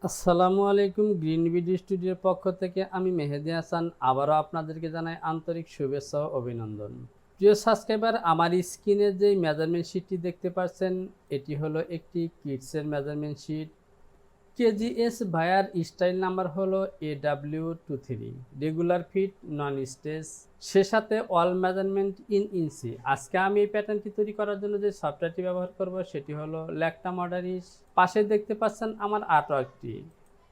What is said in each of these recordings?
আসসালামু আলাইকুম। Green video স্টুডিওর পক্ষ থেকে আমি মেহেদি হাসান আবারও আপনাদেরকে জানাই আন্তরিক শুভেচ্ছা ও অভিনন্দন। প্রিয় সাবস্ক্রাইবার, আমার স্ক্রিনে যে মেজারমেন্ট শিটটি দেখতে পাচ্ছেন এটি হলো একটি কিডসের মেজারমেন্ট শিট। কেজিএস ভায়ার স্টাইল নাম্বার হলো AW23, রেগুলার ফিট নন স্টেচ, সে সাথে অল মেজারমেন্ট ইন ইঞ্চি। আজকে আমি এই প্যাটার্নটি তৈরি করার জন্য যে সফটওয়্যারটি ব্যবহার করব সেটি হলো ল্যাকটামডারিস। পাশে দেখতে পাচ্ছেন আমার আর্টওয়ার্কটি।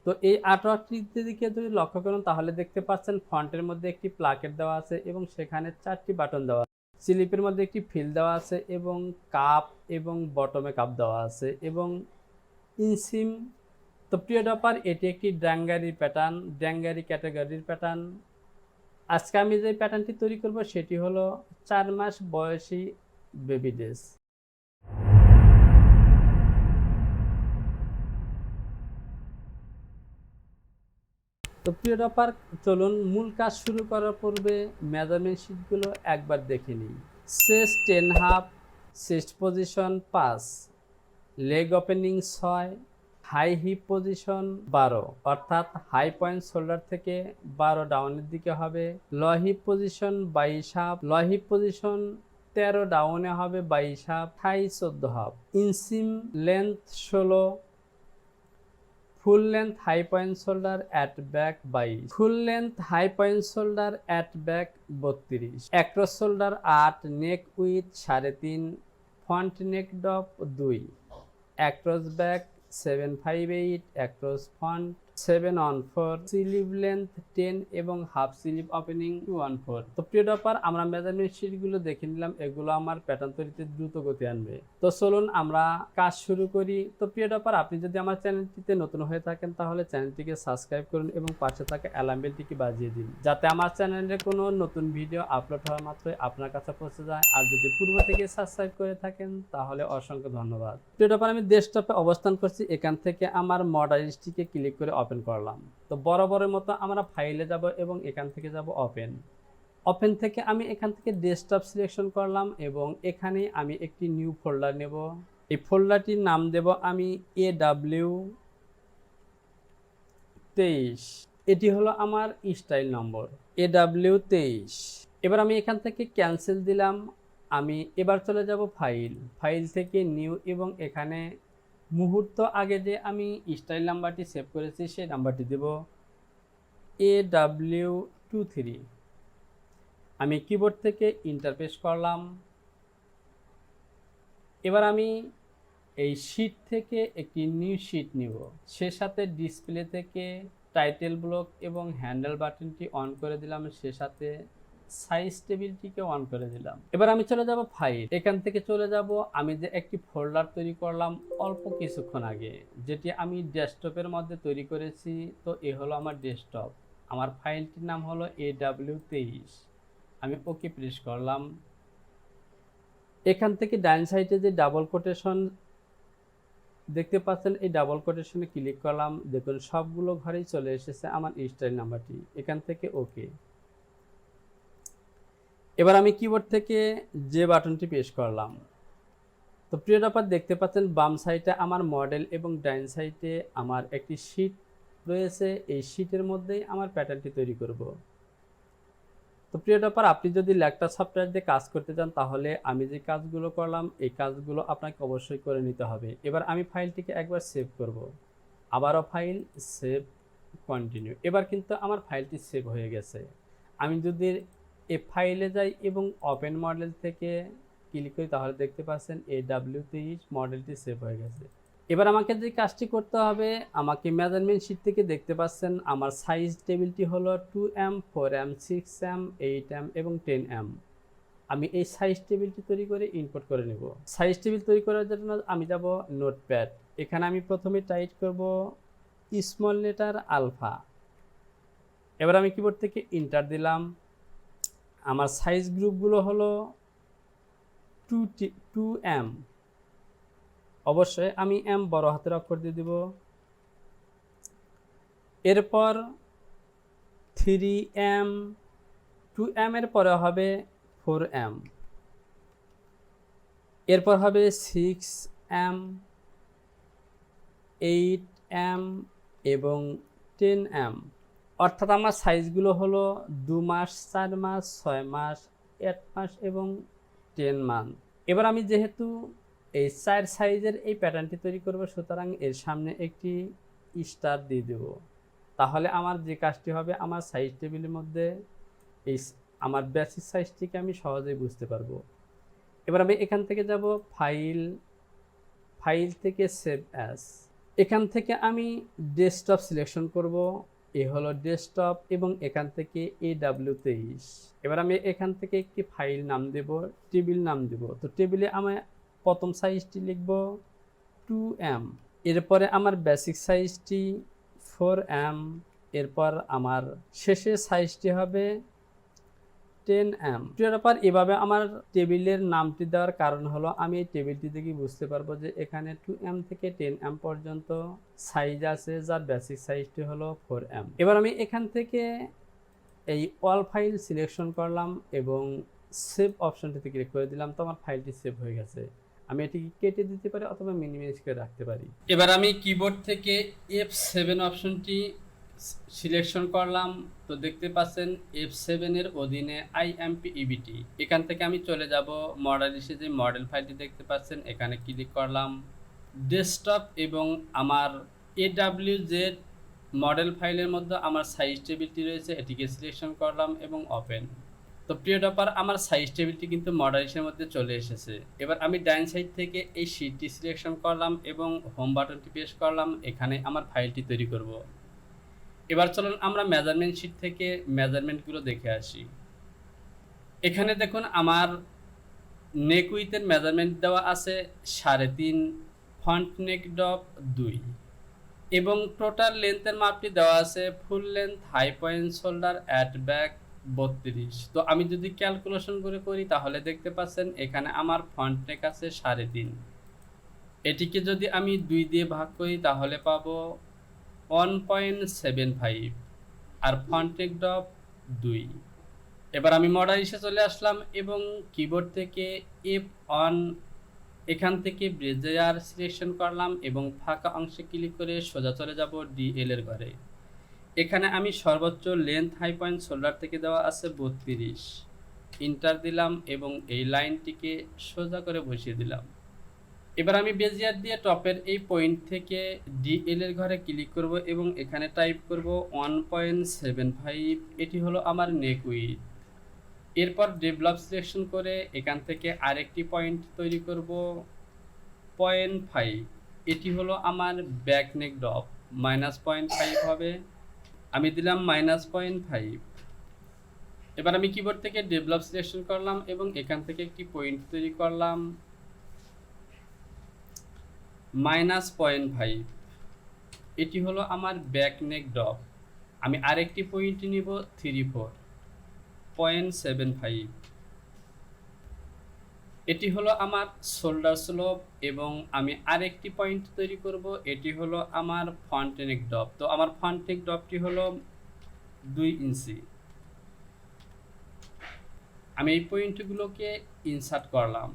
তো এই আর্টওয়ার্কটির দিকে যদি লক্ষ্য করুন তাহলে দেখতে পাচ্ছেন ফন্টের মধ্যে একটি প্লাকেট দেওয়া আছে এবং সেখানে 4টি বাটন দেওয়া আছে। স্লিপের মধ্যে একটি ফিল দেওয়া আছে এবং কাপ এবং বটমে কাপ দেওয়া আছে এবং ইনসিম। তো প্রিয় ডপার, এটি একটি ডাঙ্গারি প্যাটার্ন, ডাঙ্গারি ক্যাটাগরির প্যাটার্ন। আজকে আমি যে প্যাটার্নটি তৈরি করব সেটি হলো 4 মাস বয়সী বেবি ড্রেস। তো প্রিয় ডপার, চলুন মূল কাজ শুরু করার পূর্বে মেজারমেন্ট শিটগুলো একবার দেখে নিই। Chest 10.5, chest position 5, leg opening 6, high hip position 12, অর্থাৎ হাই পয়েন্ট শোল্ডার থেকে 12 ডাউনের দিকে হবে। Low hip position 22 half, low hip position 13 ডাউনে হবে 22 half, thigh 14 half. Inseam length 16, full length high point shoulder at back 22, full length high point shoulder at back 32, across shoulder 8, neck width 3.5, front neck drop 2, across back 758, across front 714, sleeve length 10 এবং half sleeve opening 214। তো প্রিয় ডপার, আমরা measurement শিটগুলো দেখে নিলাম, এগুলো আমার pattern তৈরিতে দ্রুত গতি আনবে। তো চলুন আমরা কাজ শুরু করি। তো প্রিয় ডপার, আপনি যদি আমার চ্যানেলটিতে নতুন হয়ে থাকেন তাহলে চ্যানেলটিকে সাবস্ক্রাইব করুন এবং পাশে থাকা অ্যালার্ম বেলটিকে বাজিয়ে দিন, যাতে আমার চ্যানেলে কোনো নতুন ভিডিও আপলোড হওয়া মাত্রই আপনার কাছে পৌঁছে যায়। আর যদি পূর্ব থেকে সাবস্ক্রাইব করে থাকেন তাহলে অসংখ্য ধন্যবাদ। প্রিয় ডপার, আমি ডেস্কটপে অবস্থান করছি, এখান থেকে আমার মডেলসটিকে ক্লিক করে ওপেন করলাম। তো বরাবরের মতো আমরা ফাইলে যাব এবং এখান থেকে যাব ওপেন। ওপেন থেকে আমি এখান থেকে ডেস্কটপ সিলেকশন করলাম এবং এখানে আমি একটি নিউ ফোল্ডার নেব। এই ফোল্ডারটির নাম দেব আমি AW23। এটি হলো আমার স্টাইল নম্বর AW23। এবার আমি এখান থেকে ক্যান্সেল দিলাম। আমি এবার চলে যাব ফাইল থেকে নিউ এবং এখানে মুহূর্ত আগে যে আমি স্টাইল নাম্বারটি সেভ করেছি সেই নাম্বারটি দেব AW23। আমি কিবোর্ড থেকে ইন্টারপ্রেস করলাম। এবার আমি এই শিট থেকে একটি নিউ শিট নিব, সে সাথে ডিসপ্লে থেকে টাইটেল ব্লক এবং হ্যান্ডেল বাটনটি অন করে দিলাম, সে সাথে সাইজ টেবিলটিকে অন করে দিলাম। এবার আমি চলে যাব ফাইল, এখান থেকে চলে যাব আমি যে একটি ফোল্ডার তৈরি করলাম অল্প কিছুক্ষণ আগে, যেটি আমি ডেস্কটপের মধ্যে তৈরি করেছি। তো এ হলো আমার ডেস্কটপ, আমার ফাইলটির নাম হলো AW23। আমি ওকে প্রেস করলাম। এখান থেকে ডান সাইডে যে ডাবল কোটেশন দেখতে পাচ্ছেন, এই ডাবল কোটেশনে ক্লিক করলাম। দেখুন সবগুলো ঘরেই চলে এসেছে আমার স্টাইল নাম্বারটি। এখান থেকে ওকে। এবার আমি কিবোর্ড থেকে যে বাটনটি প্রেস করলাম। তো প্রিয় ডপার, দেখতে পাচ্ছেন বাম সাইডে আমার মডেল এবং ডাইন সাইডে আমার একটি শিট রয়েছে। এই শিটের মধ্যেই আমার প্যাটার্নটি তৈরি করব। তো প্রিয় ডপার, আপনি যদি ল্যাকটা সফটওয়্যার দিয়ে কাজ করতে চান তাহলে আমি যে কাজগুলো করলাম এই কাজগুলো আপনাকে অবশ্যই করে নিতে হবে। এবার আমি ফাইলটিকে একবার সেভ করব, আবারও ফাইল, সেভ, কন্টিনিউ। এবার কিন্তু আমার ফাইলটি সেভ হয়ে গেছে। আমি যদি এই ফাইলে যাই এবং ওপেন মডেল থেকে ক্লিক করি তাহলে দেখতে পাচ্ছেন AW23 মডেলটি সেভ হয়ে গেছে। এবার আমাকে যে কাজটি করতে হবে, আমাকে মেজারমেন্ট শিট থেকে দেখতে পাচ্ছেন আমার সাইজ টেবিলটি হলো 2M, 4M, 6M, 8M এবং 10M। আমি এই সাইজ টেবিলটি তৈরি করে ইনপুট করে নেব। সাইজ টেবিল তৈরি করার জন্য আমি যাব নোটপ্যাড। এখানে আমি প্রথমে টাইপ করব স্মল লেটার আলফা। এবার আমি কিবোর্ড থেকে ইন্টার দিলাম। আমার সাইজ গ্রুপগুলো হলো 2M, অবশ্যই আমি M বড় হাতের অক্ষর দিয়ে দিব। এরপর 3M, 2M এর পরে হবে 4M, এরপর হবে 6M, 8M, এবং 10M, অর্থাৎ আমার সাইজগুলো হলো 2 মাস, 4 মাস, 6 মাস, 8 মাস এবং 10 মান্থ। এবার আমি যেহেতু এই 4 সাইজের এই প্যাটার্নটি তৈরি করব, সুতরাং এর সামনে একটি স্টার দিয়ে দেব। তাহলে আমার যে কাজটি হবে, আমার সাইজ টেবিলের মধ্যে এই আমার বেসিক সাইজটিকে আমি সহজেই বুঝতে পারবো। এবার আমি এখান থেকে যাব ফাইল থেকে সেভ অ্যাজ। এখান থেকে আমি ডেস্কটপ সিলেকশন করব। এ হলো ডেস্কটপ এবং এখান থেকে AW23। এবার আমি এখান থেকে একটি ফাইল নাম দেব, টেবিল নাম দেব। তো টেবিলে আমি প্রথম সাইজটি লিখব 2M, এরপরে আমার বেসিক সাইজটি 4M, এরপর আমার শেষের সাইজটি হবে 10M। ব্যাপার এভাবে আমার টেবিলের নামটি দেওয়ার কারণ হলো আমি এই টেবিলটি থেকে বুঝতে পারবো যে এখানে 2M থেকে 10M পর্যন্ত সাইজ আছে, যার বেসিক সাইজটি হলো 4M। এবার আমি এখান থেকে এই অল ফাইল সিলেকশন করলাম এবং সেভ অপশনটিতে ক্লিক করে দিলাম। তো আমার ফাইলটি সেভ হয়ে গেছে। আমি এটিকে কেটে দিতে পারি অথবা মিনিমাইজ করে রাখতে পারি। এবার আমি কিবোর্ড থেকে F7 অপশনটি সিলেকশন করলাম। তো দেখতে পাচ্ছেন F7 এর অধীনে IMPEBT। এখান থেকে আমি চলে যাব মডেলিসে, যে মডেল ফাইলটি দেখতে পাচ্ছেন, এখানে ক্লিক করলাম। ডেস্কটপ এবং আমার AWZ মডেল ফাইলের মধ্যে আমার সাইজ টেবিলটি রয়েছে, এটিকে সিলেকশন করলাম এবং ওপেন। তো প্রিয় ডপার, আমার সাইজ টেবিলটি কিন্তু মডেলিসের মধ্যে চলে এসেছে। এবার আমি ডাইন সাইড থেকে এই শীটটি সিলেকশন করলাম এবং হোম বাটনটি প্রেস করলাম। এখানে আমার ফাইলটি তৈরি করব। এবার চলুন আমরা মেজারমেন্ট শীট থেকে মেজারমেন্টগুলো দেখে আসি। এখানে দেখুন আমার নেক উইথের মেজারমেন্ট দেওয়া আছে 3.5, ফ্রন্ট নেক ডপ 2 এবং টোটাল লেন্থের মাপটি দেওয়া আছে full length, high point, shoulder, at back 32। তো আমি যদি ক্যালকুলেশন করে করি তাহলে দেখতে পাচ্ছেন এখানে আমার ফ্রন্ট নেক আছে 3.5। এটিকে যদি আমি 2 দিয়ে ভাগ করি তাহলে পাবো 1.75 আর ফ্রন্ট নেক ডপ 2। এবার আমি মডেলিসে চলে আসলাম এবং কিবোর্ড থেকে F1, এখান থেকে ব্রেজার সিলেকশন করলাম এবং ফাঁকা অংশে ক্লিক করে সোজা চলে যাব DL এর ঘরে। এখানে আমি সর্বোচ্চ লেন্থ, হাই পয়েন্ট, শোল্ডার থেকে দেওয়া আছে 32। ইন্টার দিলাম এবং এই লাইনটিকে সোজা করে বসিয়ে দিলাম। এবার আমি বেজিয়ার দিয়ে টপের এই পয়েন্ট থেকে DL এর ঘরে ক্লিক করব এবং এখানে টাইপ করব 1.75। এটি হলো আমার নেক উইথ। এরপর ডেভেলপ সিলেকশন করে এখান থেকে আরেকটি পয়েন্ট তৈরি করব 0.5। এটি হলো আমার ব্যাক নেক ডপ, -0.5 হবে। আমি দিলাম -0.5। এবার আমি কিবোর্ড থেকে ডেভেলপ সিলেকশন করলাম এবং এখান থেকে একটি পয়েন্ট তৈরি করলাম -0.5। এটি হলো আমার ব্যাক নেক ডপ। আমি আরেকটি পয়েন্ট নিব 0.75। এটি হলো আমার শোল্ডার স্লোপ এবং আমি আরেকটি পয়েন্ট তৈরি করব, এটি হলো আমার ফ্রন্ট নেক ডপ। তো আমার ফ্রন্ট নেক ডপটি হলো 2 ইঞ্চি। আমি এই পয়েন্টগুলোকে ইনসার্ট করলাম।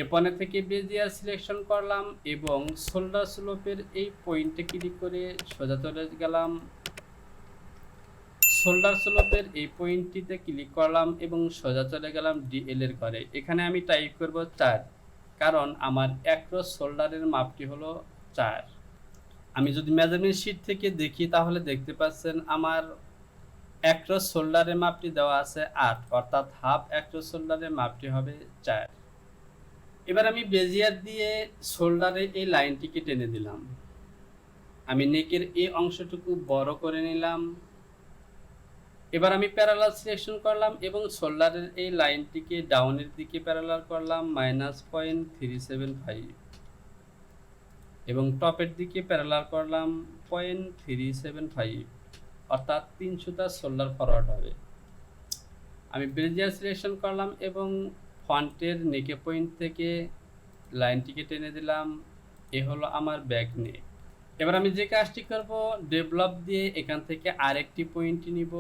এপনে থেকে বেজিয়ার সিলেকশন করলাম এবং শোল্ডার স্লোপের এই পয়েন্টে ক্লিক করে সোজা চলে গেলাম। শোল্ডার স্লোপের এই পয়েন্টটিতে ক্লিক করলাম এবং সোজা চলে গেলাম DL এর ঘরে। এখানে আমি টাইপ করব 4, কারণ আমার অ্যাক্রস শোল্ডারের মাপটি হলো 4। আমি যদি মেজারমেন্ট শীট থেকে দেখি তাহলে দেখতে পাচ্ছেন আমার অ্যাক্রস শোল্ডারের মাপটি দেওয়া আছে 8, অর্থাৎ হাফ অ্যাক্রস শোল্ডারের মাপটি হবে 4। এবার আমি বেজিয়ার দিয়ে শোল্ডারে এই লাইনটিকে টেনে দিলাম। আমি নেকের এই অংশটুকু বড় করে নিলাম। এবার আমি প্যারালাল সিলেকশন করলাম এবং শোল্ডারের এই লাইনটিকে ডাউনের দিকে প্যারালাল করলাম -0.375 এবং টপের দিকে প্যারালাল করলাম 0.375, অর্থাৎ 3 সুতা শোল্ডার ফরওয়ার্ড হবে। আমি বেজিয়ার সিলেকশন করলাম এবং ফ্রন্টের নেকে পয়েন্ট থেকে লাইনটিকে টেনে দিলাম। এ হলো আমার ব্যাক নেক। এবার আমি যে কাজটি করব, ডেভেলপ দিয়ে এখান থেকে আরেকটি পয়েন্ট নিব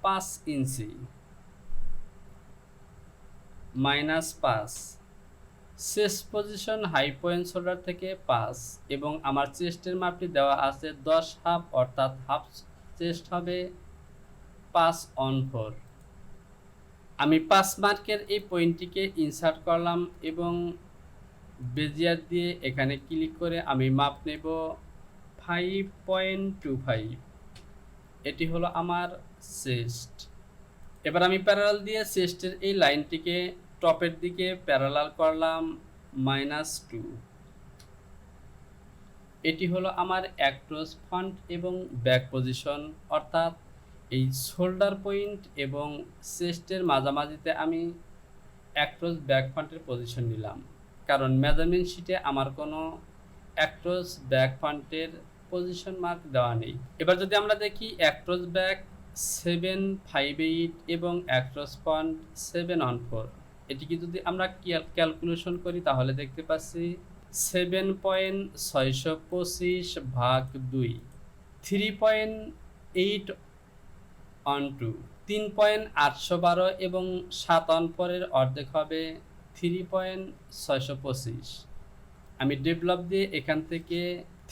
5 inch, -5। Chest position high point shoulder থেকে 5 এবং আমার চেস্টের মাপটি দেওয়া আছে 10 হাফ, অর্থাৎ হাফ চেস্ট হবে 5 on 4। আমি 5 মার্কের এই পয়েন্টটিকে ইনসার্ট করলাম এবং বেজিয়ার দিয়ে এখানে ক্লিক করে আমি মাপ নেব 5.25। এটি হলো আমার চেস্ট। এবার আমি প্যারালাল দিয়ে চেস্টের এই লাইনটিকে টপের দিকে প্যারালাল করলাম -2। এটি হলো আমার অ্যাক্রস ফ্রন্ট এবং ব্যাক পজিশন, অর্থাৎ এই শোল্ডার পয়েন্ট এবং চেস্টের মাঝামাঝিতে আমি অ্যাক্রস ব্যাক ফ্রন্টের পজিশন নিলাম, কারণ মেজারমেন্ট শিটে আমার কোনো অ্যাক্রস ব্যাক ফ্রন্টের পজিশন মার্ক দেওয়া নেই। এবার যদি আমরা দেখি অ্যাক্রস ব্যাক 758 এবং অ্যাক্রস ফ্রন্ট 7 on 4, এটিকে যদি আমরা ক্যালকুলেশন করি তাহলে দেখতে পাচ্ছি 7.625 ভাগ 2, 3.8 on 2, 3.812 এবং 7 on 4 এর অর্ধেক হবে 3.625। আমি ডেভেলপ দিয়ে এখান থেকে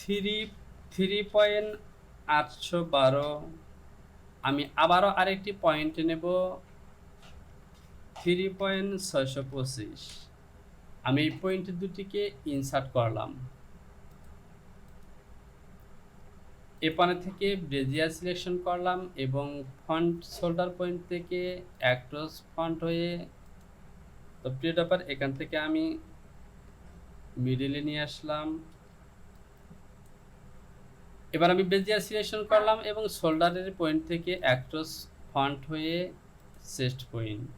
3.812, আমি আবারও আরেকটি পয়েন্ট নেব 3.625। আমি এই পয়েন্ট দুটিকে ইনসার্ট করলাম। এপানে থেকে ব্রেজিয়ার সিলেকশন করলাম এবং ফ্রন্ট শোল্ডার পয়েন্ট থেকে অ্যাক্রস ফ্রন্ট হয়ে, তো প্রিয় ব্যাপার, এখান থেকে আমি মিডিলে নিয়ে আসলাম। এবার আমি বেজিয়ার সিলেকশন করলাম এবং শোল্ডারের পয়েন্ট থেকে অ্যাক্রস ফ্রন্ট হয়ে চেস্ট পয়েন্ট,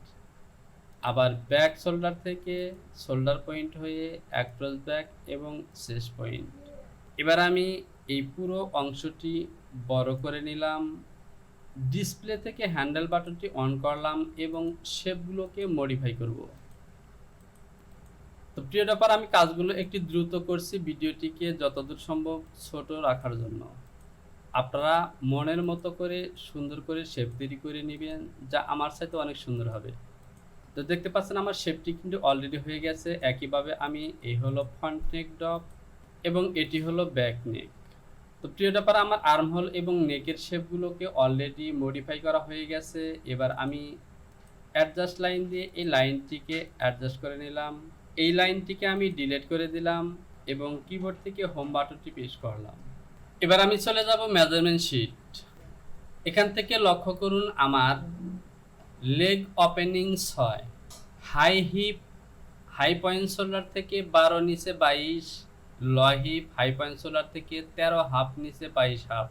আবার ব্যাক শোল্ডার থেকে শোল্ডার পয়েন্ট হয়ে অ্যাক্রস ব্যাক এবং চেস্ট পয়েন্ট। এবার আমি এই পুরো অংশটি বড় করে নিলাম, ডিসপ্লে থেকে হ্যান্ডেল বাটনটি অন করলাম এবং শেপগুলোকে মডিফাই করব। তো প্রিয় ব্যাপার, আমি কাজগুলো একটি দ্রুত করছি ভিডিওটিকে যতদূর সম্ভব ছোট রাখার জন্য। আপনারা মনের মতো করে সুন্দর করে শেপ তৈরি করে নেবেন, যা আমার সাথে অনেক সুন্দর হবে। তো দেখতে পাচ্ছেন আমার শেপটি কিন্তু অলরেডি হয়ে গেছে। একইভাবে আমি এই হলো ফ্রন্ট নেক ড্রপ এবং এটি হলো ব্যাক নেক। তো প্রিয় ব্যাপার, আমার আর্ম হোল এবং নেকের শেপগুলোকে অলরেডি মডিফাই করা হয়ে গেছে। এবার আমি অ্যাডজাস্ট লাইন দিয়ে এই লাইনটিকে অ্যাডজাস্ট করে নিলাম। এই লাইনটিকে আমি ডিলিট করে দিলাম এবং কিবোর্ড থেকে হোম বাটনটি প্রেস করলাম। এবার আমি চলে যাব মেজারমেন্ট শিট। এখান থেকে লক্ষ্য করুন আমার leg opening 6, high hip high point shoulder থেকে 12 নিচে 22, low hip high point shoulder থেকে 13 হাফ নিচে 22 হাফ,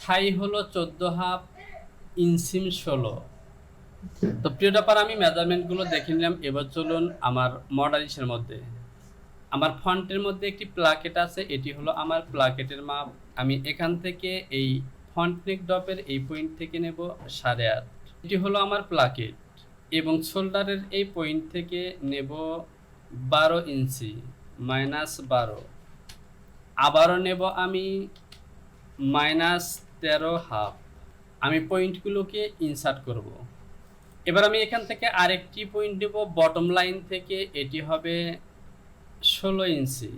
থাই হলো 14 হাফ, ইনসিম 16। তো প্রিয় ব্যাপার, আমি মেজারমেন্টগুলো দেখে নিলাম। এবার চলুন আমার মডালিসের মধ্যে। আমার ফ্রন্টের মধ্যে একটি প্লাকেট আছে, এটি হলো আমার প্লাকেটের মাপ। আমি এখান থেকে এই ফ্রন্ট নেক ড্রপের এই পয়েন্ট থেকে নেব 8.5। এটি হলো আমার প্লাকেট এবং শোল্ডারের এই পয়েন্ট থেকে নেব 12 ইঞ্চি -12। আবারও নেব আমি -13 হাফ। আমি পয়েন্টগুলোকে ইনসার্ট করব। এবার আমি এখান থেকে আরেকটি পয়েন্ট নেব বটম লাইন থেকে, এটি হবে 16 ইঞ্চি।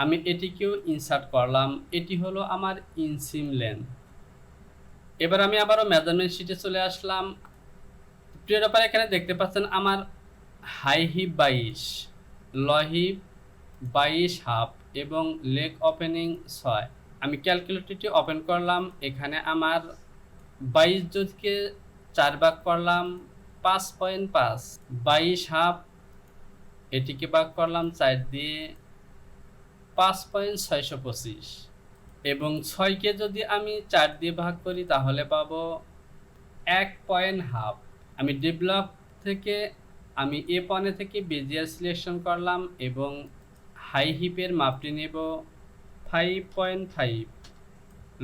আমি এটিকেও ইনসার্ট করলাম, এটি হলো আমার ইনসিম লেন্থ। এবার আমি আবারও মেজারমেন্ট শিটে চলে আসলাম। প্রিয় ব্যাপার, এখানে দেখতে পাচ্ছেন আমার high hip 22, low hip 22 half এবং লেগ ওপেনিং 6। আমি ক্যালকুলেটরটি ওপেন করলাম। এখানে আমার 22 জনকে 4 ভাগ করলাম 5.5, 22 হাফ, এটিকে ভাগ করলাম 4 দিয়ে 5.625 এবং 6কে যদি আমি 4 দিয়ে ভাগ করি তাহলে পাবো 1.5। আমি ডেভেলপ থেকে আমি এ পয়েন্ট থেকে বেজিয়ার সিলেকশন করলাম এবং হাই হিপের মাপটি নেব 5.5,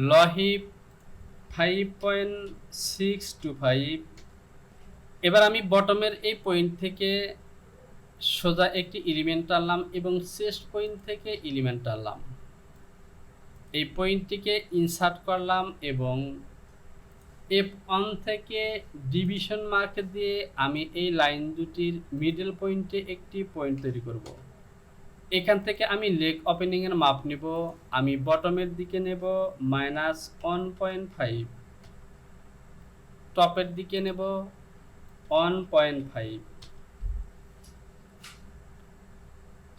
ল হিপ 5.625। এবার আমি বটমের এই পয়েন্ট থেকে সোজা একটি এলিমেন্ট টানলাম এবং চেস্ট পয়েন্ট থেকে এলিমেন্ট টানলাম। এই পয়েন্টটিকে ইনসার্ট করলাম এবং F1 থেকে ডিভিশন মার্ক দিয়ে আমি এই লাইন দুটির মিডল পয়েন্টে একটি পয়েন্ট তৈরি করব। এখান থেকে আমি লেগ ওপেনিং এর মাপ নেব। আমি বটমের দিকে নেব -1.5, টপের দিকে নেব 1.5।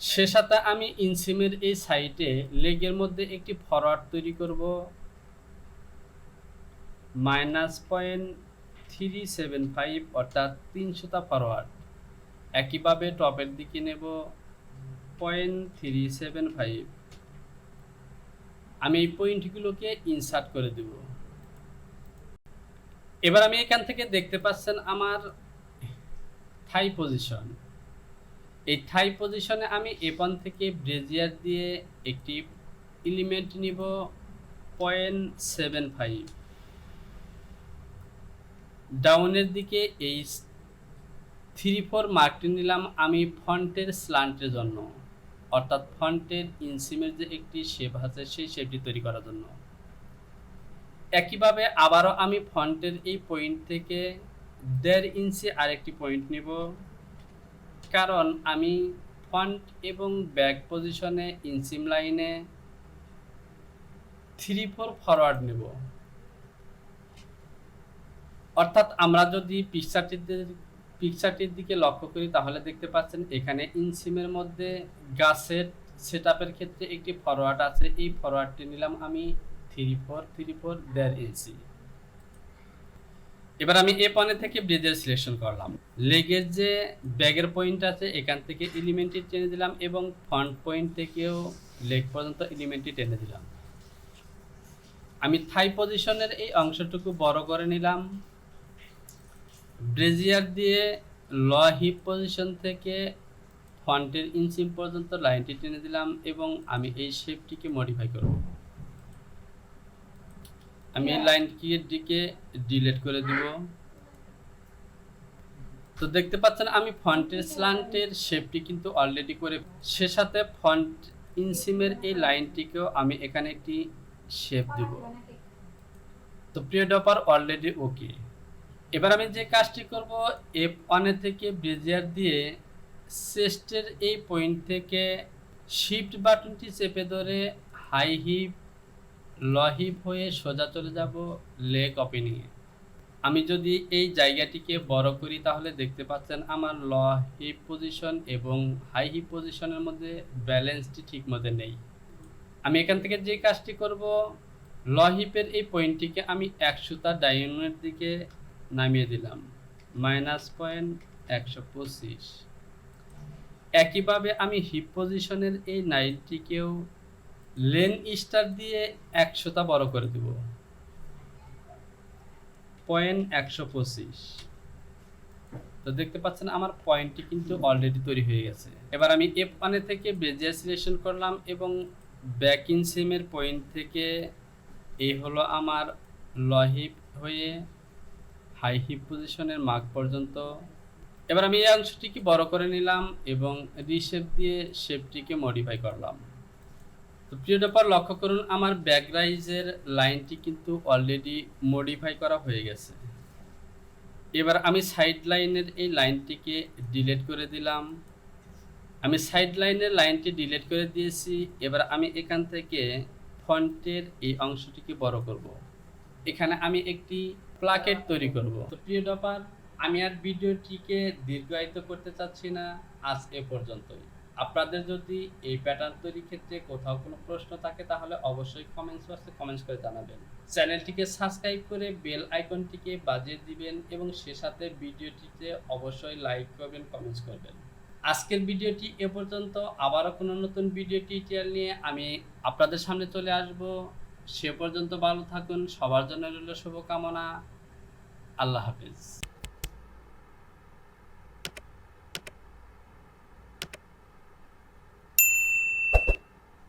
সে সাথে আমি ইনসিমের এই সাইডে লেগের মধ্যে একটি ফরওয়ার্ড তৈরি করব -0.375, অর্থাৎ 300টা ফরওয়ার্ড। একইভাবে টপের দিকে নেব 0.375। আমি এই পয়েন্টগুলোকে ইনসার্ট করে দেব। এবার আমি এখান থেকে দেখতে পাচ্ছেন আমার থাই পজিশন। এই থাই পজিশনে আমি F1 থেকে ব্রেজিয়ার দিয়ে একটি এলিমেন্ট নিব 0.75। ডাউনের দিকে এই 3-4 মার্কটি নিলাম আমি ফন্টের স্ল্যান্টের জন্য, অর্থাৎ ফন্টের ইনসিমের যে একটি শেপ আছে সেই শেপটি তৈরি করার জন্য। একইভাবে আবারও আমি ফন্টের এই পয়েন্ট থেকে 1.5 ইঞ্চি আরেকটি পয়েন্ট নিব, কারণ আমি ফন্ট এবং ব্যাক পজিশনে ইনসিম লাইনে 3-4 ফরওয়ার্ড নেব। অর্থাৎ আমরা যদি পিকচারটির দিকে লক্ষ্য করি তাহলে দেখতে পাচ্ছেন এখানে ইনসিমের মধ্যে গাছের সেটআপের ক্ষেত্রে একটি ফরওয়ার্ড আছে। এই ফরওয়ার্ডটি নিলাম আমি 3-4 1.5 ইঞ্চি। এবার আমি F1 থেকে ব্রেজের সিলেকশন করলাম। লেগের যে ব্যাগের পয়েন্ট আছে এখান থেকে এলিমেন্টটি টেনে দিলাম এবং ফ্রন্ট পয়েন্ট থেকেও লেগ পর্যন্ত এলিমেন্টটি টেনে দিলাম। আমি থাই পজিশনের এই অংশটুকু বড় করে নিলাম। ব্রেজিয়ার দিয়ে ল হিপ পজিশন থেকে ফন্টের ইনসিম পর্যন্ত লাইনটি টেনে দিলাম এবং আমি এই শেপটিকে মডিফাই করব। আমি এই লাইনটিকে ডিলিট করে দিব। তো দেখতে পাচ্ছেন আমি ফন্টের স্ল্যান্টের শেপটি কিন্তু অলরেডি করে, সে সাথে ফন্ট ইনসিমের এই লাইনটিকেও আমি এখানে একটি শেপ দেব। তো প্রিয় ডপার অলরেডি ওকে। এবার আমি যে কাজটি করব, F1 থেকে ব্রেজিয়ার দিয়ে চেস্টের এই পয়েন্ট থেকে শিফট বাটনটি চেপে ধরে হাই হিপ ল হিপ হয়ে সোজা চলে যাব লেগ ওপেনিংয়ে। আমি যদি এই জায়গাটিকে বড় করি তাহলে দেখতে পাচ্ছেন আমার ল হিপ পজিশন এবং হাই হিপ পজিশনের মধ্যে ব্যালেন্সটি ঠিক মতো নেই। আমি এখান থেকে যে কাজটি করব, ল হিপের এই পয়েন্টটিকে আমি 1 সুতা ডায়মন্ডের দিকে নামিয়ে দিলাম -125। একইভাবে আমি হিপ পজিশনের এই নাইলটিকেও লেন স্টার দিয়ে 1 সুতা বড় করে দেব 0.125। তো দেখতে পাচ্ছেন আমার পয়েন্টটি কিন্তু অলরেডি তৈরি হয়ে গেছে। এবার আমি F1 থেকে ব্রেজিয়ার সিলেকশন করলাম এবং ব্যাক ইনসিমের পয়েন্ট থেকে এই হলো আমার ল হিপ হয়ে হাই হিপ পজিশনের মার্ক পর্যন্ত। এবার আমি এই অংশটিকে বড় করে নিলাম এবং রিশেপ দিয়ে শেপটিকে মডিফাই করলাম। তো প্রিয় ডপার লক্ষ্য করুন আমার ব্যাক রাইজের লাইনটি কিন্তু অলরেডি মডিফাই করা হয়ে গেছে। এবার আমি সাইড লাইনের এই লাইনটিকে ডিলিট করে দিলাম। আমি সাইড লাইনের লাইনটি ডিলিট করে দিয়েছি। এবার আমি এখান থেকে ফন্টের এই অংশটিকে বড় করব। এখানে আমি একটি প্লাকেট তৈরি করব। তো প্রিয় ডপার আমি আর ভিডিওটিকে দীর্ঘায়িত করতে চাচ্ছি না, আজ এ পর্যন্তই। আপনাদের যদি এই প্যাটার্ন তৈরির ক্ষেত্রে কোথাও কোনো প্রশ্ন থাকে তাহলে অবশ্যই কমেন্টস বক্সে কমেন্টস করে জানাবেন। চ্যানেলটিকে সাবস্ক্রাইব করে বেল আইকনটিকে বাজিয়ে দিবেন এবং সে সাথে ভিডিওটিতে অবশ্যই লাইক করবেন, কমেন্টস করবেন। আজকের ভিডিওটি এ পর্যন্ত। আবারও কোনো নতুন ভিডিও টিউটোরিয়াল নিয়ে আমি আপনাদের সামনে চলে আসব। সে পর্যন্ত ভালো থাকুন। সবার জন্য রইল শুভকামনা। আল্লাহ হাফেজ।